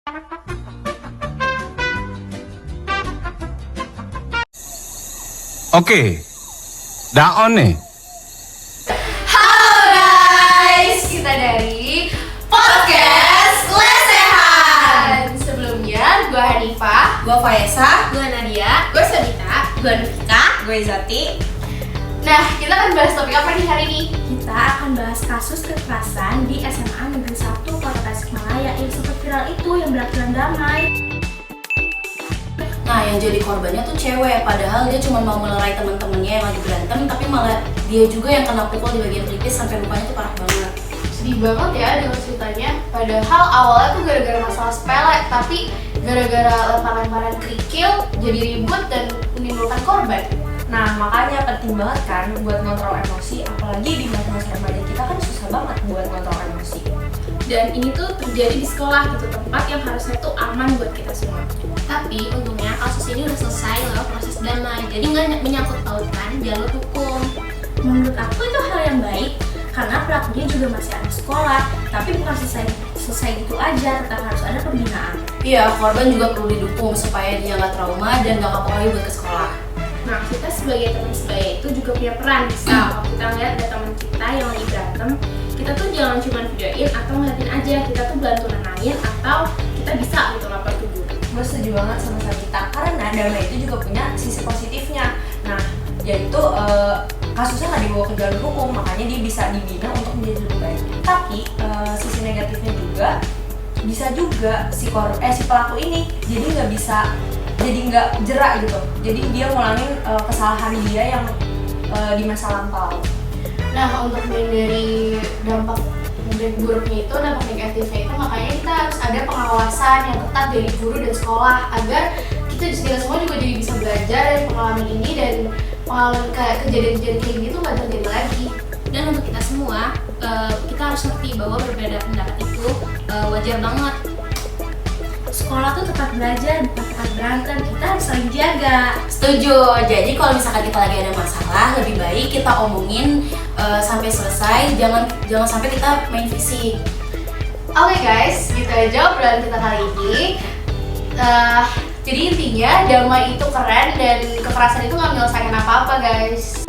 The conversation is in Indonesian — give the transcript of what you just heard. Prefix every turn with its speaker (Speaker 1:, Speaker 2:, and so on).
Speaker 1: Oke, daon nih.
Speaker 2: Halo guys, kita dari Podcast Lesehan. Sebelumnya, gue Hanifah,
Speaker 3: Gue Faesa,
Speaker 2: gue Nadia, gue Sabita, gue Nufika.
Speaker 3: gue Zati.
Speaker 2: Nah, kita akan bahas topik apa nih hari ini?
Speaker 4: Kita akan bahas kasus kekerasan di SMA Negeri 1 Kota Tasikmalaya yang sempat viral itu yang berakhiran damai.
Speaker 3: Nah, yang jadi korbannya tuh cewek, padahal dia cuma mau melerai teman-temannya yang lagi berantem, tapi malah dia juga yang kena pukul di bagian pelipis sampai lukanya tuh parah banget.
Speaker 2: Sedih banget ya dengan ceritanya. Padahal awalnya tuh gara-gara masalah sepele, tapi gara-gara lemparan-lemparan kerikil jadi ribut dan menimbulkan korban.
Speaker 5: Nah, makanya penting banget kan buat ngontrol emosi, apalagi di masa-masa remaja kita kan susah banget buat ngontrol emosi.
Speaker 4: Dan ini tuh terjadi di sekolah gitu, tempat yang harusnya tuh aman buat kita semua.
Speaker 6: Tapi untungnya kasus ini udah selesai lewat proses damai, jadi nggak menyangkut pautkan jalur hukum.
Speaker 4: Menurut aku itu hal yang baik karena pelakunya juga masih anak sekolah, tapi bukan selesai gitu aja, tetap harus ada pembinaan.
Speaker 3: Iya, korban juga perlu didukung supaya dia nggak trauma dan nggak kapok lagi buat ke sekolah.
Speaker 4: Nah, kita sebagai teman sebaya itu juga punya peran. Misal, kalau kita ngeliat ada teman kita yang lagi berantem, kita tuh jangan cuma videoin atau ngeliatin aja, kita tuh bantu nenangin atau kita bisa gitu lapor ke guru.
Speaker 5: Gue setuju banget sama Sabita, karena damai itu juga punya sisi positifnya. Nah, yaitu kasusnya nggak dibawa ke jalur hukum, makanya dia bisa dibina untuk menjadi lebih baik. Tapi sisi negatifnya juga bisa juga si pelaku ini jadi nggak jerak gitu. Jadi dia ngulangin kesalahan dia yang di masa lampau.
Speaker 2: Nah, untuk menghindari dampak buruknya itu, dampak negatifnya itu, makanya kita harus ada pengawasan yang ketat dari guru dan sekolah agar kita semua juga jadi bisa belajar dari pengalaman ini dan pengalaman kayak kejadian-kejadian kayak gitu nggak terjadi lagi.
Speaker 6: Dan untuk kita semua, kita harus ngerti bahwa berbeda pendapat itu wajar banget.
Speaker 4: Sekolah tuh tempat belajar, bukan tempat berantem, kita harus saling jaga.
Speaker 3: Setuju. Jadi kalau misalkan kita lagi ada masalah, lebih baik kita omongin sampai selesai. Jangan sampai kita main fisik.
Speaker 2: Oke guys, gitu aja obrolan kita kali ini. Jadi intinya damai itu keren dan kekerasan itu nggak menyelesaikan apa-apa guys.